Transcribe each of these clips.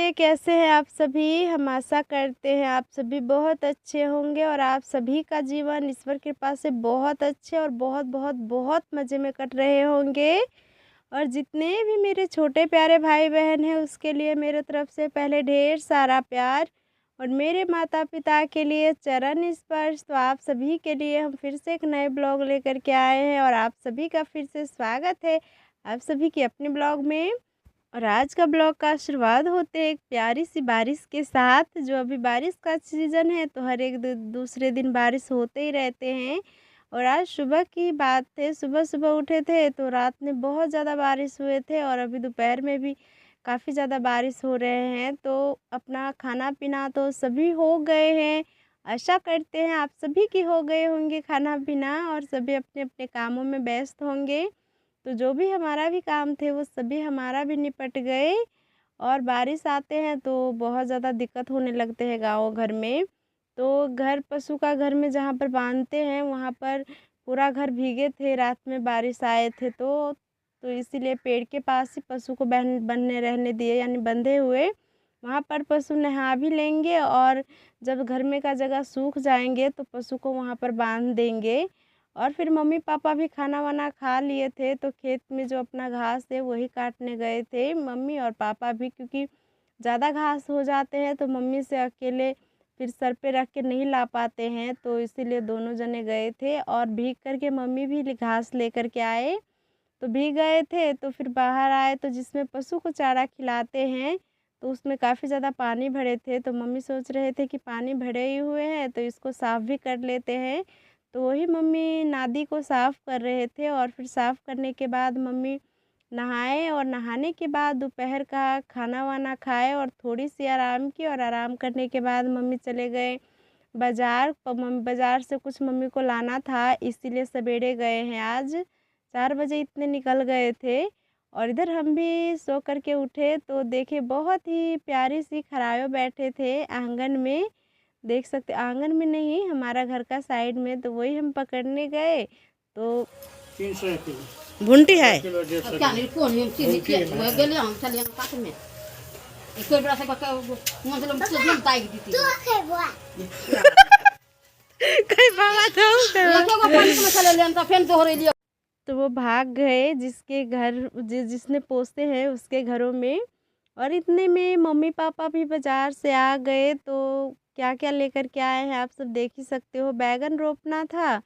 नमस्ते, कैसे हैं आप सभी? हम आशा करते हैं आप सभी बहुत अच्छे होंगे और आप सभी का जीवन ईश्वर की कृपा से बहुत अच्छे और बहुत बहुत बहुत मज़े में कट रहे होंगे। और जितने भी मेरे छोटे प्यारे भाई बहन हैं उसके लिए मेरे तरफ से पहले ढेर सारा प्यार और मेरे माता पिता के लिए चरण स्पर्श। तो आप सभी के लिए हम फिर से एक नए ब्लॉग लेकर के आए हैं और आप सभी का फिर से स्वागत है आप सभी की अपने ब्लॉग में। और आज का ब्लॉग का शुरुआत होते हैं एक प्यारी सी बारिश के साथ। जो अभी बारिश का सीज़न है तो हर एक दूसरे दिन बारिश होते ही रहते हैं। और आज सुबह की बात है, सुबह सुबह उठे थे तो रात में बहुत ज़्यादा बारिश हुए थे और अभी दोपहर में भी काफ़ी ज़्यादा बारिश हो रहे हैं। तो अपना खाना पीना तो सभी हो गए हैं, आशा करते हैं आप सभी की हो गए होंगे खाना पीना और सभी अपने अपने कामों में व्यस्त होंगे। तो जो भी हमारा भी काम थे वो सभी हमारा भी निपट गए। और बारिश आते हैं तो बहुत ज़्यादा दिक्कत होने लगते हैं गाँव घर में। तो घर पशु का घर में जहाँ पर बांधते हैं वहाँ पर पूरा घर भीगे थे, रात में बारिश आए थे तो इसीलिए पेड़ के पास ही पशु को बंधने रहने दिए, यानी बंधे हुए। वहाँ पर पशु नहा भी लेंगे और जब घर में का जगह सूख जाएंगे तो पशु को वहाँ पर बांध देंगे। और फिर मम्मी पापा भी खाना वाना खा लिए थे तो खेत में जो अपना घास है वही काटने गए थे मम्मी और पापा भी, क्योंकि ज़्यादा घास हो जाते हैं तो मम्मी से अकेले फिर सर पे रख के नहीं ला पाते हैं, तो इसीलिए दोनों जने गए थे। और भीग करके मम्मी भी घास लेकर के आए। तो भीग गए थे तो फिर बाहर आए तो जिसमें पशु को चारा खिलाते हैं तो उसमें काफ़ी ज़्यादा पानी भरे थे। तो मम्मी सोच रहे थे कि पानी भरे ही हुए हैं तो इसको साफ़ भी कर लेते हैं। तो वही मम्मी नादी को साफ़ कर रहे थे और फिर साफ़ करने के बाद मम्मी नहाए और नहाने के बाद दोपहर का खाना वाना खाए और थोड़ी सी आराम की। और आराम करने के बाद मम्मी चले गए बाज़ार। बाज़ार से कुछ मम्मी को लाना था इसीलिए सवेरे गए हैं आज, 4 बजे इतने निकल गए थे। और इधर हम भी सो कर के उठे तो देखे बहुत ही प्यारी सी खरायो बैठे थे आंगन में। देख सकते आंगन में नहीं, हमारा घर का साइड में, तो वही हम पकड़ने गए। तो 300 किलो भुंटी है। किलो 150 क्या नहीं कौन हम चीज़ भूखी है के ना। गेले हम चले हम पास में एक बड़ा सा का मतलब चीज़ हम ताई दी थी कई बाबा तो ये क्या वो पानी में चले लेन तो फिर दोहरे लिया। तो वो भाग गए जिसके घर जिसने पोसे हैं उसके घरों में। और इतने में मम्मी पापा भी बाज़ार से आ गए तो क्या क्या लेकर के आए हैं आप सब देख ही सकते हो। बैगन रोपना था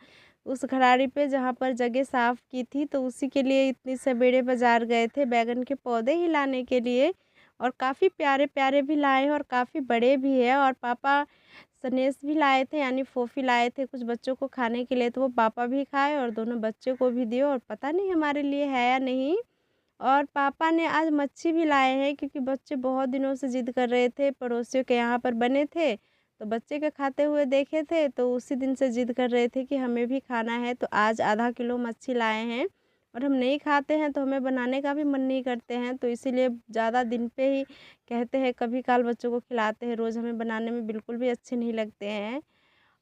उस घराड़ी पे जहाँ पर जगह साफ़ की थी, तो उसी के लिए इतनी सवेरे बाज़ार गए थे बैगन के पौधे ही लाने के लिए। और काफ़ी प्यारे प्यारे भी लाए हैं और काफ़ी बड़े भी है। और पापा सनेस भी लाए थे, यानी फोफी लाए थे कुछ बच्चों को खाने के लिए, तो वो पापा भी खाए और दोनों बच्चों को भी दिए। और पता नहीं हमारे लिए है या नहीं। और पापा ने आज मच्छी भी लाए हैं क्योंकि बच्चे बहुत दिनों से ज़िद कर रहे थे, पड़ोसियों के यहाँ पर बने थे तो बच्चे के खाते हुए देखे थे तो उसी दिन से ज़िद कर रहे थे कि हमें भी खाना है। तो आज आधा किलो मच्छी लाए हैं और हम नहीं खाते हैं तो हमें बनाने का भी मन नहीं करते हैं, तो इसीलिए ज़्यादा दिन पे ही कहते हैं कभी काल बच्चों को खिलाते हैं, रोज़ हमें बनाने में बिल्कुल भी अच्छे नहीं लगते हैं।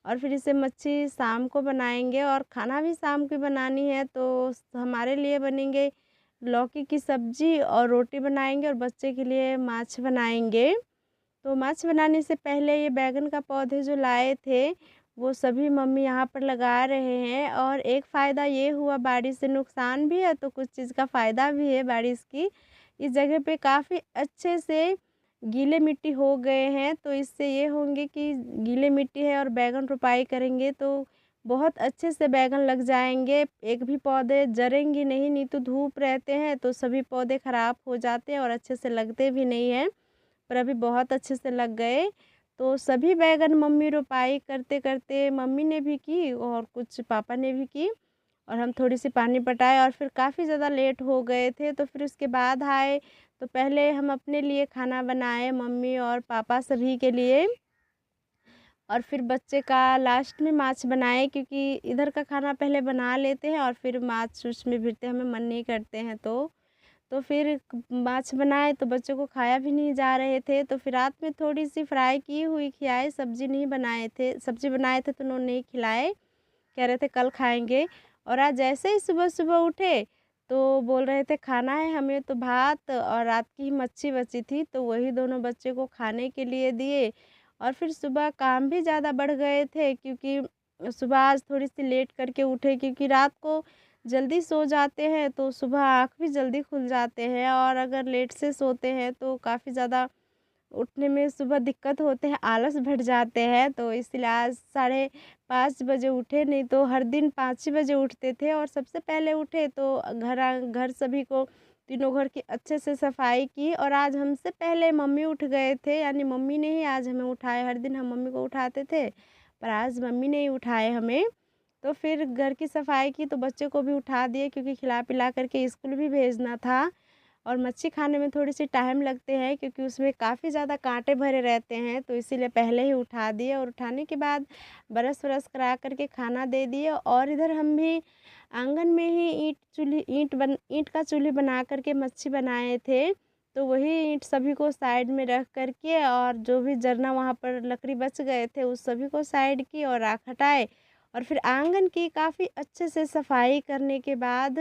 और फिर इसे मच्छी शाम को बनाएंगे और खाना भी शाम की बनानी है तो हमारे लिए बनेंगे लौकी की सब्जी और रोटी बनाएंगे और बच्चे के लिए माछ बनाएंगे। तो माछ बनाने से पहले ये बैगन का पौधे जो लाए थे वो सभी मम्मी यहाँ पर लगा रहे हैं। और एक फ़ायदा ये हुआ, बारिश से नुकसान भी है तो कुछ चीज़ का फ़ायदा भी है बारिश की। इस जगह पे काफ़ी अच्छे से गीले मिट्टी हो गए हैं तो इससे ये होंगे कि गीले मिट्टी है और बैगन रोपाई करेंगे तो बहुत अच्छे से बैगन लग जाएंगे। एक भी पौधे जरेंगे नहीं, नहीं तो धूप रहते हैं तो सभी पौधे ख़राब हो जाते हैं और अच्छे से लगते भी नहीं हैं। पर अभी बहुत अच्छे से लग गए। तो सभी बैगन मम्मी रोपाई करते करते मम्मी ने भी की और कुछ पापा ने भी की और हम थोड़ी सी पानी पटाए और फिर काफ़ी ज़्यादा लेट हो गए थे तो फिर उसके बाद आए। तो पहले हम अपने लिए खाना बनाए, मम्मी और पापा सभी के लिए, और फिर बच्चे का लास्ट में माछ बनाए क्योंकि इधर का खाना पहले बना लेते हैं और फिर माछ उछ में भिड़ते हमें मन नहीं करते हैं। तो फिर माछ बनाए तो बच्चों को खाया भी नहीं जा रहे थे तो फिर रात में थोड़ी सी फ्राई की हुई खिलाए, सब्ज़ी नहीं बनाए थे, सब्ज़ी बनाए थे तो उन्होंने नहीं खिलाए, कह रहे थे कल खाएंगे। और आज जैसे ही सुबह सुबह उठे तो बोल रहे थे खाना है हमें, तो भात और रात की ही मच्छी बची थी तो वही दोनों बच्चे को खाने के लिए दिए। और फिर सुबह काम भी ज़्यादा बढ़ गए थे क्योंकि सुबह आज थोड़ी-सी लेट करके उठे क्योंकि रात को जल्दी सो जाते हैं तो सुबह आँख भी जल्दी खुल जाते हैं और अगर लेट से सोते हैं तो काफ़ी ज़्यादा उठने में सुबह दिक्कत होते हैं, आलस भर जाते हैं। तो इसलिए आज साढ़े 5 बजे उठे, नहीं तो हर दिन 5 ही बजे उठते थे और सबसे पहले उठे तो घर सभी को तीनों घर की अच्छे से सफाई की और आज हमसे पहले मम्मी उठ गए थे, यानी मम्मी ने ही आज हमें उठाया। हर दिन हम मम्मी को उठाते थे, पर आज मम्मी ने ही उठाए हमें। तो फिर घर की सफाई की तो बच्चे को भी उठा दिए क्योंकि खिला-पिला कर के स्कूल भी भेजना था। और मच्छी खाने में थोड़ी-सी टाइम लगते हैं क्योंकि उसमें काफ़ी ज़्यादा काँटे भरे रहते हैं, तो इसीलिए पहले ही उठा दिए और उठाने के बाद ब्रश-व्रश करा कर के खाना दे दिए। और इधर हम भी आंगन में ही ईंट का चूल्ही बना कर के मच्छी बनाए थे, तो वही ईंट सभी को साइड में रख कर के और जो भी जरना वहाँ पर लकड़ी बच गए थे, उस सभी को साइड की और राख हटाए। और फिर आंगन की काफ़ी अच्छे से सफाई करने के बाद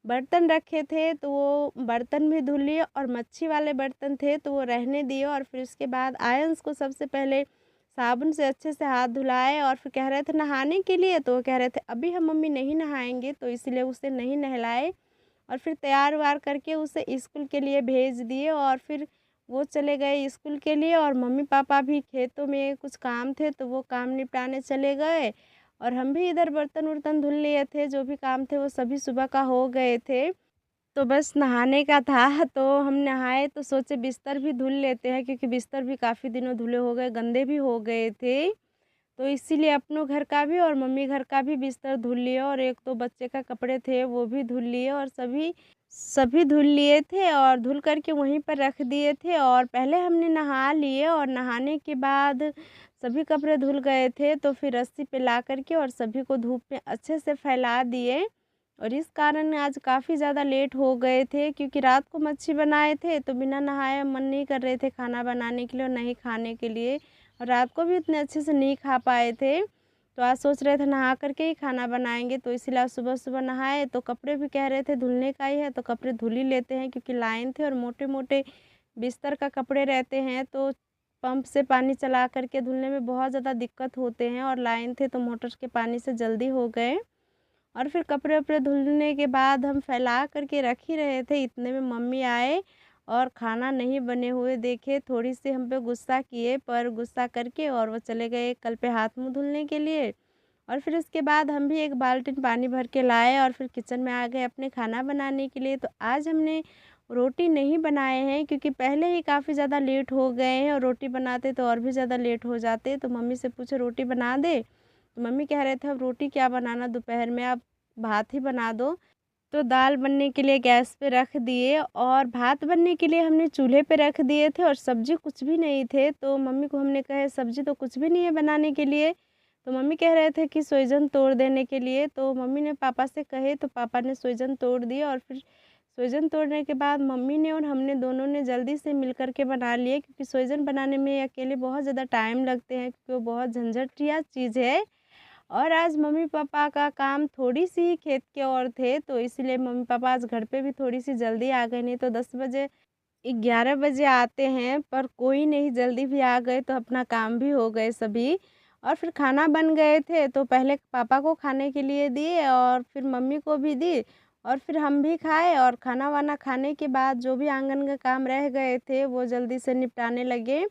बर्तन रखे थे तो वो बर्तन भी धुल लिए और मच्छी वाले बर्तन थे तो वो रहने दिए। और फिर उसके बाद आयंस को सबसे पहले साबुन से अच्छे से हाथ धुलाए और फिर कह रहे थे नहाने के लिए, तो वो कह रहे थे अभी हम मम्मी नहीं नहाएंगे, तो इसलिए उसे नहीं नहलाए। और फिर तैयार-वार करके उसे स्कूल के लिए भेज दिए और फिर वो चले गए स्कूल के लिए और मम्मी-पापा भी खेतों में कुछ काम थे तो वो काम निपटाने चले गए। और हम भी इधर बर्तन-वर्तन धुल लिए थे, जो भी काम थे वो सभी सुबह का हो गए थे। तो बस नहाने का था तो हम नहाए तो सोचे बिस्तर भी धुल लेते हैं क्योंकि बिस्तर भी काफ़ी दिनों धुले हो गए, गंदे भी हो गए थे। तो इसीलिए अपनों घर का भी और मम्मी घर का भी बिस्तर धुल लिए और 1-2 बच्चे का कपड़े थे वो भी धुल लिए और सभी सभी धुल लिए थे और धुल कर के वहीं पर रख दिए थे। और पहले हमने नहा लिए और नहाने के बाद सभी कपड़े धुल गए थे तो फिर रस्सी पे ला कर के और सभी को धूप में अच्छे से फैला दिए। और इस कारण आज काफ़ी ज़्यादा लेट हो गए थे क्योंकि रात को मच्छी बनाए थे तो बिना नहाए मन नहीं कर रहे थे खाना बनाने के लिए और नहीं खाने के लिए, और रात को भी इतने अच्छे से नहीं खा पाए थे। तो आज सोच रहे थे नहा करके ही खाना बनाएंगे, तो इसीलिए आज सुबह-सुबह नहाए। तो कपड़े भी कह रहे थे धुलने का ही है तो कपड़े धुल ही लेते हैं क्योंकि लाइन थे और मोटे-मोटे बिस्तर का कपड़े रहते हैं तो पंप से पानी चला कर के धुलने में बहुत ज़्यादा दिक्कत होते हैं और लाइन थे तो मोटर के पानी से जल्दी हो गए। और फिर कपड़े-वपड़े धुलने के बाद हम फैला कर के रख ही रहे थे, इतने में मम्मी आए और खाना नहीं बने हुए देखे, थोड़ी-सी हम पे गुस्सा किए, पर गुस्सा करके और वो चले गए कल पे हाथ-मुँह धुलने के लिए। और फिर उसके बाद हम भी 1 बाल्टी पानी भर के लाए और फिर किचन में आ गए अपने खाना बनाने के लिए। तो आज हमने रोटी नहीं बनाए हैं क्योंकि पहले ही काफ़ी ज़्यादा लेट हो गए हैं और रोटी बनाते तो और भी ज़्यादा लेट हो जाते। तो मम्मी से पूछे रोटी बना दे? तो मम्मी कह रहे थे अब रोटी क्या बनाना दोपहर में, आप भात ही बना दो। तो दाल बनने के लिए गैस पे रख दिए और भात बनने के लिए हमने चूल्हे पे रख दिए थे और सब्ज़ी कुछ भी नहीं थे। तो मम्मी को हमने कहा सब्ज़ी तो कुछ भी नहीं है बनाने के लिए। तो मम्मी कह रहे थे कि सोइजन तोड़ देने के लिए, तो मम्मी ने पापा से कहे तो पापा ने सोइजन तोड़ दिए। और फिर सोइजन तोड़ने के बाद मम्मी ने और हमने दोनों ने जल्दी से मिल कर के बना लिए क्योंकि सोइजन बनाने में अकेले बहुत ज़्यादा टाइम लगते हैं क्योंकि वो बहुत झंझटिया चीज़ है। और आज मम्मी-पापा का काम थोड़ी-सी ही खेत की ओर थे, तो इसलिए मम्मी-पापा आज घर पे भी थोड़ी-सी जल्दी आ गए, नहीं तो 10 बजे 11 बजे आते हैं, पर कोई नहीं जल्दी भी आ गए तो अपना काम भी हो गए सभी। और फिर खाना बन गए थे, तो पहले पापा को खाने के लिए दिए और फिर मम्मी को भी दी और फिर हम भी खाए। और खाना-वाना खाने के बाद जो भी आंगन का काम रह गए थे, वो जल्दी से निपटाने लगे।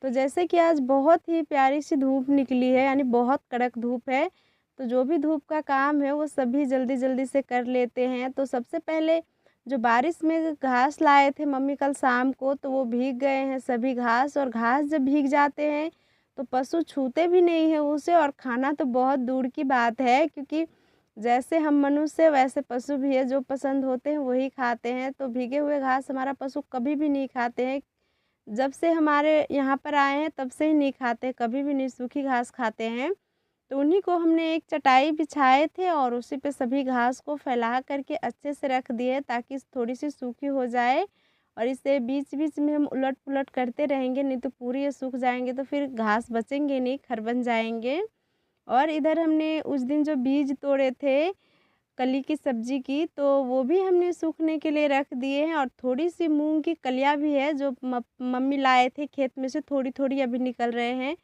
तो जैसे कि आज बहुत ही प्यारी सी धूप निकली है, यानी बहुत कड़क धूप है, तो जो भी धूप का काम है वो सभी जल्दी-जल्दी से कर लेते हैं। तो सबसे पहले जो बारिश में घास लाए थे मम्मी कल शाम को, तो वो भीग गए हैं सभी घास, और घास जब भीग जाते हैं तो पशु छूते भी नहीं हैं उसे, और खाना तो बहुत दूर की बात है क्योंकि जैसे हम मनुष्य वैसे पशु भी है, जो पसंद होते हैं वही खाते हैं। तो भीगे हुए घास हमारा पशु कभी भी नहीं खाते हैं। जब से हमारे यहाँ पर आए हैं तब से ही नहीं खाते, कभी भी नहीं, सूखी घास खाते हैं। तो उन्हीं को हमने एक चटाई बिछाए थे और उसी पे सभी घास को फैला करके अच्छे से रख दिए ताकि थोड़ी-सी सूखी हो जाए। और इसे बीच-बीच में हम उलट-पुलट करते रहेंगे, नहीं तो पूरी ये सूख जाएँगे तो फिर घास बचेंगे नहीं, खर बन जाएँगे। और इधर हमने उस दिन जो बीज तोड़े थे कली की सब्ज़ी की, तो वो भी हमने सूखने के लिए रख दिए हैं। और थोड़ी-सी मूँग की कलियाँ भी है जो मम्मी लाए थे खेत में से, थोड़ी-थोड़ी अभी निकल रहे हैं।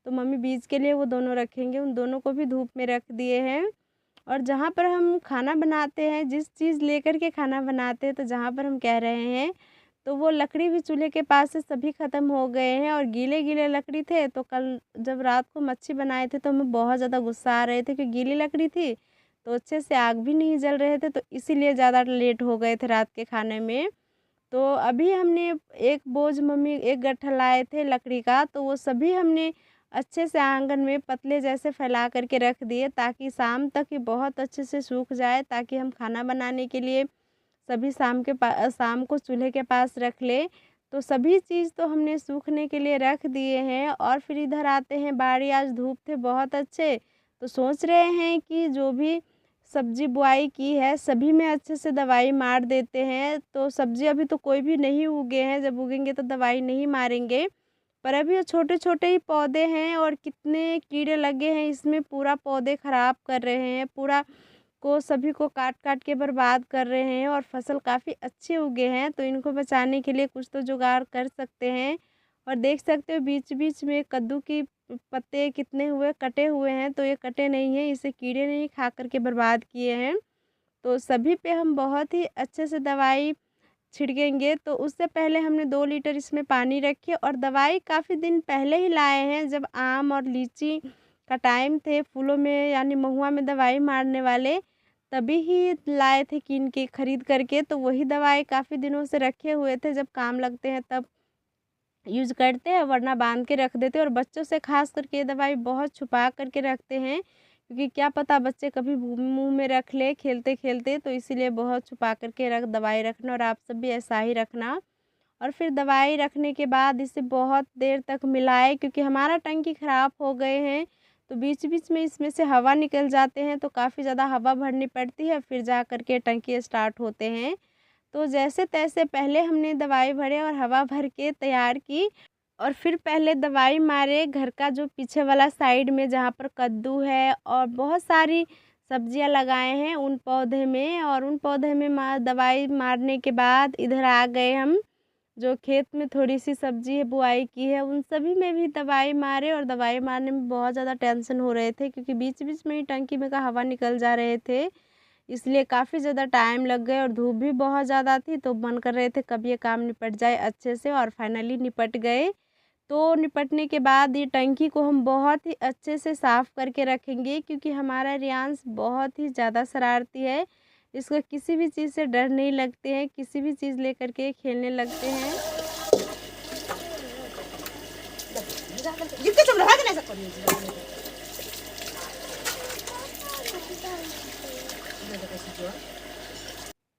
तो मम्मी बीज के लिए वो दोनों रखेंगे, उन दोनों को भी धूप में रख दिए हैं। और जहाँ पर हम खाना बनाते हैं, जिस चीज़ लेकर के खाना बनाते हैं, तो जहाँ पर हम कह रहे हैं, तो वो लकड़ी भी चूल्हे के पास से सभी ख़त्म हो गए हैं। और गीले-गीले लकड़ी थे, तो कल जब रात को मच्छी बनाए थे तो हमें बहुत ज़्यादा गुस्सा आ रहे थे कि गीली लकड़ी थी, तो अच्छे से आग भी नहीं जल रहे थे, तो इसीलिए ज़्यादा लेट हो गए थे रात के खाने में। तो अभी हमने एक बोझ मम्मी एक गट्ठा लाए थे लकड़ी का, तो वो सभी हमने अच्छे से आंगन में पतले जैसे फैला करके रख दिए, ताकि शाम तक ये बहुत अच्छे से सूख जाए, ताकि हम खाना बनाने के लिए सभी शाम को चूल्हे के पास रख लें। तो सभी चीज़ तो हमने सूखने के लिए रख दिए हैं। और फिर इधर आते हैं बाड़ी, आज धूप थे बहुत अच्छे, तो सोच रहे हैं कि जो भी सब्ज़ी बुआई की है सभी में अच्छे से दवाई मार देते हैं। तो सब्ज़ी अभी तो कोई भी नहीं उगे हैं, जब उगेंगे तो दवाई नहीं मारेंगे। पर अभी ये छोटे-छोटे ही पौधे हैं और कितने कीड़े लगे हैं इसमें, पूरा पौधे ख़राब कर रहे हैं, पूरा को सभी को काट-काट के बर्बाद कर रहे हैं। और फसल काफ़ी अच्छे उगे हैं, तो इनको बचाने के लिए कुछ तो जुगाड़ कर सकते हैं। और देख सकते हो बीच-बीच में कद्दू की पत्ते कितने हुए कटे हुए हैं, तो ये कटे नहीं हैं, इसे कीड़े नहीं खा कर के बर्बाद किए हैं। तो सभी पे हम बहुत ही अच्छे से दवाई छिड़केंगे। तो उससे पहले हमने 2 लीटर इसमें पानी रखे, और दवाई काफ़ी दिन पहले ही लाए हैं, जब आम और लीची का टाइम थे फूलों में यानी महुआ में दवाई मारने वाले, तभी ही लाए थे कीन के खरीद करके। तो वही दवाई काफ़ी दिनों से रखे हुए थे, जब काम लगते हैं तब यूज़ करते हैं, वरना बांध के रख देते हैं। और बच्चों से ख़ास करके ये दवाई बहुत छुपा करके रखते हैं, क्योंकि क्या पता बच्चे कभी मुँह में रख ले खेलते-खेलते, तो इसीलिए बहुत छुपा करके दवाई रखना। और आप सब भी ऐसा ही रखना। और फिर दवाई रखने के बाद इसे बहुत देर तक मिलाएँ, क्योंकि हमारा टंकी ख़राब हो गए हैं, तो बीच-बीच में इसमें से हवा निकल जाते हैं, तो काफ़ी ज़्यादा हवा भरनी पड़ती है, फिर जा कर के टंकी स्टार्ट होते हैं। तो जैसे-तैसे पहले हमने दवाई भरे और हवा भर के तैयार की, और फिर पहले दवाई मारे घर का जो पीछे वाला साइड में, जहाँ पर कद्दू है और बहुत सारी सब्जियां लगाए हैं उन पौधे में। और उन पौधे में दवाई मारने के बाद इधर आ गए हम, जो खेत में थोड़ी सी सब्जी है बुआई की है, उन सभी में भी दवाई मारे। और दवाई मारने में बहुत ज़्यादा टेंशन हो रहे थे, क्योंकि बीच-बीच में ही टंकी में का हवा निकल जा रहे थे, इसलिए काफ़ी ज़्यादा टाइम लग गए। और धूप भी बहुत ज़्यादा थी, तो मन कर रहे थे कब ये काम निपट जाए अच्छे से, और फाइनली निपट गए। तो निपटने के बाद ये टंकी को हम बहुत ही अच्छे से साफ़ करके रखेंगे, क्योंकि हमारा रियांश बहुत ही ज़्यादा शरारती है। इसको किसी भी चीज़ से डर नहीं लगते हैं, किसी भी चीज़ लेकर के खेलने लगते हैं।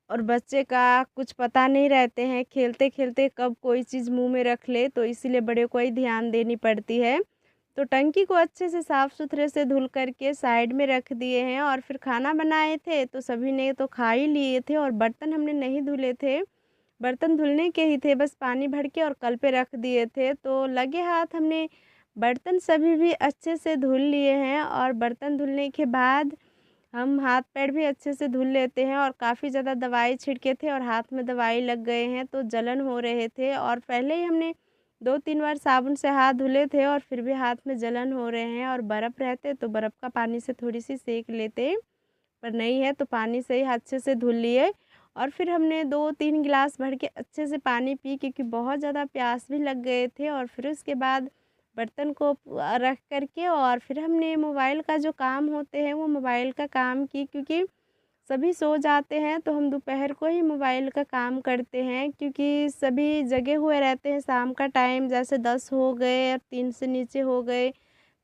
और बच्चे का कुछ पता नहीं रहते हैं, खेलते-खेलते कब कोई चीज़ मुँह में रख ले, तो इसीलिए बड़े को ही ध्यान देनी पड़ती है। तो टंकी को अच्छे से साफ़-सुथरे से धुल कर के साइड में रख दिए हैं। और फिर खाना बनाए थे, तो सभी ने तो खा ही लिए थे, और बर्तन हमने नहीं धुले थे, बर्तन धुलने के ही थे, बस पानी भर के और कल पे रख दिए थे। तो लगे हाथ हमने बर्तन सभी भी अच्छे से धुल लिए हैं। और बर्तन धुलने के बाद हम हाथ पैर भी अच्छे से धुल लेते हैं। और काफ़ी ज़्यादा दवाई छिड़के थे और हाथ में दवाई लग गए हैं, तो जलन हो रहे थे। और पहले ही हमने 2-3 बार साबुन से हाथ धुले थे, और फिर भी हाथ में जलन हो रहे हैं। और बर्फ़ रहते तो बर्फ़ का पानी से थोड़ी सी सेक लेते, पर नहीं है तो पानी से ही अच्छे से धुल लिए। और फिर हमने 2-3 गिलास भर के अच्छे से पानी पी, क्योंकि बहुत ज़्यादा प्यास भी लग गए थे। और फिर उसके बाद बर्तन को रख कर के, और फिर हमने मोबाइल का जो काम होते हैं वो मोबाइल का काम की, क्योंकि सभी सो जाते हैं, तो हम दोपहर को ही मोबाइल का काम करते हैं, क्योंकि सभी जगे हुए रहते हैं। शाम का टाइम जैसे 10 हो गए और 3 से नीचे हो गए,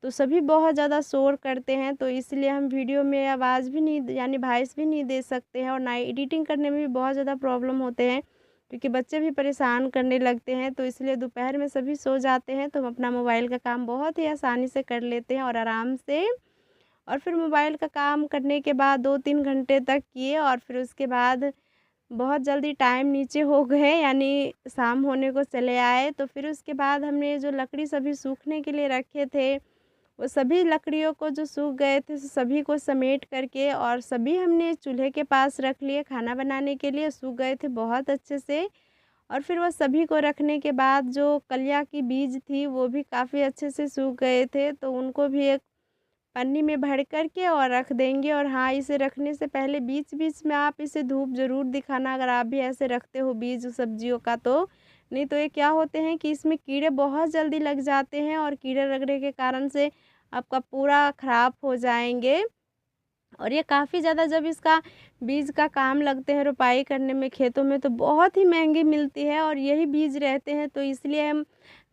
तो सभी बहुत ज़्यादा शोर करते हैं, तो इसलिए हम वीडियो में आवाज़ भी नहीं यानी वॉइस भी नहीं दे सकते हैं। और ना एडिटिंग करने में भी बहुत ज़्यादा प्रॉब्लम होते हैं, क्योंकि बच्चे भी परेशान करने लगते हैं। तो इसलिए दोपहर में सभी सो जाते हैं, तो हम अपना मोबाइल का काम बहुत ही आसानी से कर लेते हैं और आराम से। और फिर मोबाइल का काम करने के बाद 2-3 घंटे तक किए, और फिर उसके बाद बहुत जल्दी टाइम नीचे हो गए, यानी शाम होने को चले आए। तो फिर उसके बाद हमने जो लकड़ी सभी सूखने के लिए रखे थे, वो सभी लकड़ियों को जो सूख गए थे सभी को समेट करके और सभी हमने चूल्हे के पास रख लिए खाना बनाने के लिए। सूख गए थे बहुत अच्छे से। और फिर वो सभी को रखने के बाद जो कलिया की बीज थी वो भी काफ़ी अच्छे से सूख गए थे, तो उनको भी एक पन्नी में भर कर के और रख देंगे। और हाँ, इसे रखने से पहले बीच बीच में आप इसे धूप ज़रूर दिखाना, अगर आप भी ऐसे रखते हो बीज सब्जियों का तो। नहीं तो ये क्या होते हैं कि इसमें कीड़े बहुत जल्दी लग जाते हैं और कीड़े लगने के कारण से आपका पूरा ख़राब हो जाएंगे। और ये काफ़ी ज़्यादा जब इसका बीज का काम लगते हैं रोपाई करने में खेतों में तो बहुत ही महंगी मिलती है और यही बीज रहते हैं, तो इसलिए हम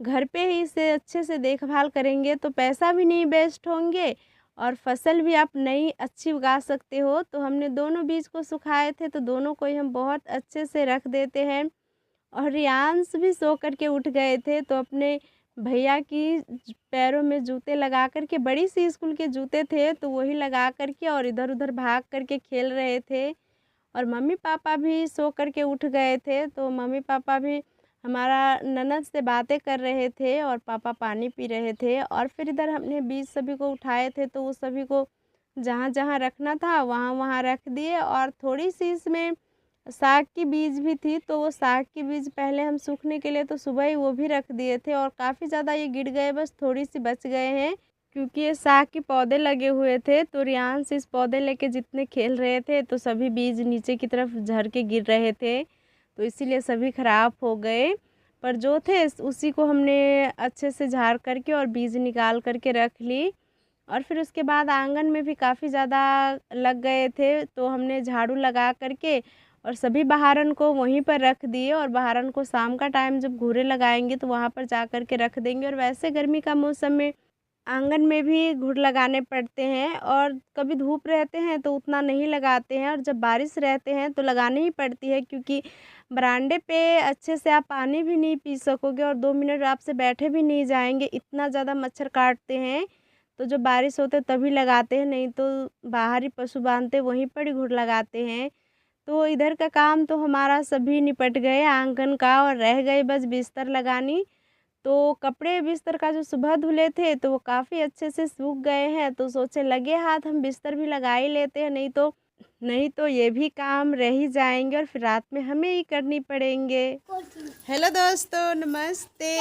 घर पे ही इसे अच्छे से देखभाल करेंगे तो पैसा भी नहीं वेस्ट होंगे और फसल भी आप नई अच्छी उगा सकते हो। तो हमने दोनों बीज को सुखाए थे तो दोनों को ही हम बहुत अच्छे से रख देते हैं। और रियांश भी सो कर के उठ गए थे तो अपने भैया की पैरों में जूते लगा कर के, बड़ी सी स्कूल के जूते थे तो वही लगा कर के और इधर उधर भाग कर के खेल रहे थे। और मम्मी पापा भी सो कर के उठ गए थे तो मम्मी पापा भी हमारा ननद से बातें कर रहे थे और पापा पानी पी रहे थे। और फिर इधर हमने बीज सभी को उठाए थे तो वो सभी को जहाँ जहाँ रखना था वहाँ वहाँ रख दिए। और थोड़ी सी इसमें साग की बीज भी थी तो वो साग की बीज पहले हम सूखने के लिए तो सुबह ही वो भी रख दिए थे और काफ़ी ज़्यादा ये गिर गए, बस थोड़ी सी बच गए हैं क्योंकि ये साग के पौधे लगे हुए थे। तो रियांश इस पौधे लेके जितने खेल रहे थे तो सभी बीज नीचे की तरफ झड़ के गिर रहे थे तो इसीलिए सभी ख़राब हो गए। पर जो थे उसी को हमने अच्छे से झाड़ करके और बीज निकाल करके रख ली। और फिर उसके बाद आंगन में भी काफ़ी ज़्यादा लग गए थे तो हमने झाड़ू लगा करके और सभी बहारन को वहीं पर रख दिए। और बहारन को शाम का टाइम जब घूरे लगाएंगे तो वहाँ पर जा कर के रख देंगे। और वैसे गर्मी का मौसम में आंगन में भी घूर लगाने पड़ते हैं और कभी धूप रहते हैं तो उतना नहीं लगाते हैं और जब बारिश रहते हैं तो लगानी ही पड़ती है क्योंकि बरामदे पे अच्छे से आप पानी भी नहीं पी सकोगे और 2 मिनट आपसे बैठे भी नहीं जाएंगे, इतना ज़्यादा मच्छर काटते हैं। तो जब बारिश होते तभी लगाते हैं, नहीं तो बाहर ही पशु बांधते वहीं पर ही घूर लगाते हैं। तो इधर का काम तो हमारा सभी निपट गए आंगन का और रह गए बस बिस्तर लगानी। तो कपड़े बिस्तर का जो सुबह धुले थे तो वो काफ़ी अच्छे से सूख गए हैं तो सोचे लगे हाथ हम बिस्तर भी लगा ही लेते हैं, नहीं तो ये भी काम रह ही जाएंगे और फिर रात में हमें ही करनी पड़ेंगे। हेलो दोस्तों, नमस्ते।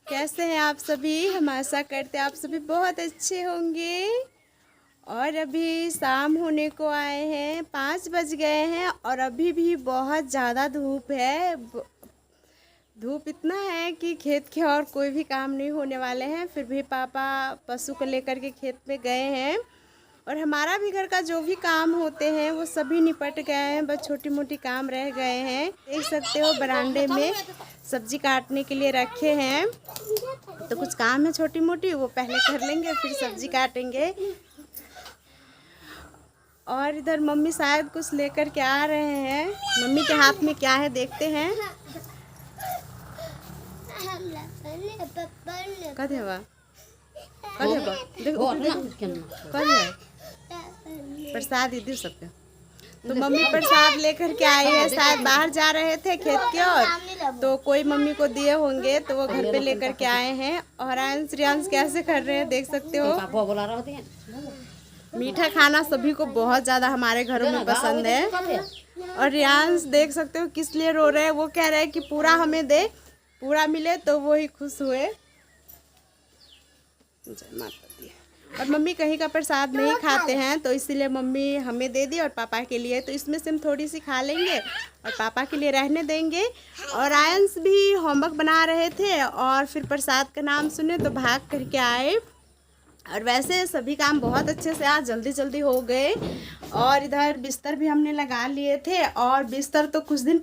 कैसे हैं आप सभी? हम आशा करते हैं आप सभी बहुत अच्छे होंगे। और अभी शाम होने को आए हैं, 5 बज गए हैं और अभी भी बहुत ज़्यादा धूप है। धूप इतना है कि खेत के और कोई भी काम नहीं होने वाले हैं। फिर भी पापा पशु को लेकर के खेत में गए हैं और हमारा भी घर का जो भी काम होते हैं वो सभी निपट गए हैं, बस छोटी मोटी काम रह गए हैं। देख सकते हो बरामदे में सब्जी काटने के लिए रखे हैं तो कुछ काम है छोटी मोटी वो पहले कर लेंगे फिर सब्जी काटेंगे। और इधर मम्मी शायद कुछ लेकर के आ रहे हैं। मम्मी के हाथ में क्या है देखते हैं। कद है वह? कद है वह? देखो कद है प्रसाद ही दे सकते। तो मम्मी प्रसाद लेकर के आई है, शायद बाहर जा रहे थे खेत के और तो कोई मम्मी को दिए होंगे तो वो घर पे लेकर के आए हैं। और रियांश कैसे कर रहे हैं देख सकते हो। मीठा खाना सभी को बहुत ज़्यादा हमारे घरों में पसंद है। और रियांश देख सकते हो किस लिए रो रहे हैं, वो कह रहे हैं कि पूरा हमें दे, पूरा मिले तो वो ही खुश हुए। जय माता दी। और मम्मी कहीं का प्रसाद नहीं खाते हैं तो इसीलिए मम्मी हमें दे दी और पापा के लिए, तो इसमें से हम थोड़ी सी खा लेंगे और पापा के लिए रहने देंगे। और आयंस भी होमवर्क बना रहे थे और फिर प्रसाद का नाम सुने तो भाग करके आए। और वैसे सभी काम बहुत अच्छे से आज जल्दी जल्दी हो गए। और इधर बिस्तर भी हमने लगा लिए थे और बिस्तर तो कुछ देर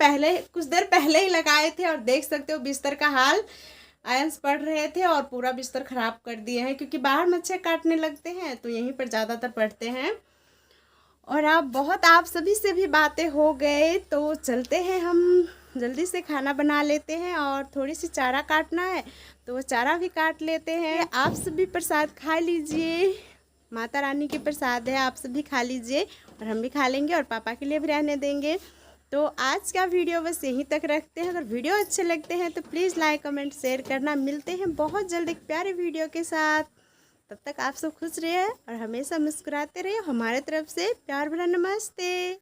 पहले ही लगाए थे। और देख सकते हो बिस्तर का हाल, आयंस पढ़ रहे थे और पूरा बिस्तर ख़राब कर दिए हैं क्योंकि बाहर मच्छर काटने लगते हैं तो यहीं पर ज़्यादातर पढ़ते हैं। और आप सभी से भी बातें हो गए तो चलते हैं, हम जल्दी से खाना बना लेते हैं और थोड़ी सी चारा काटना है तो वो चारा भी काट लेते हैं। आप सभी प्रसाद खा लीजिए, माता रानी के प्रसाद है, आप सभी खा लीजिए और हम भी खा लेंगे और पापा के लिए भी रहने देंगे। तो आज का वीडियो बस यहीं तक रखते हैं। अगर वीडियो अच्छे लगते हैं तो प्लीज़ लाइक कमेंट शेयर करना। मिलते हैं बहुत जल्द एक प्यारे वीडियो के साथ। तब तक आप सब खुश रहिए और हमेशा मुस्कुराते रहिए। हमारे तरफ से प्यार भरा नमस्ते।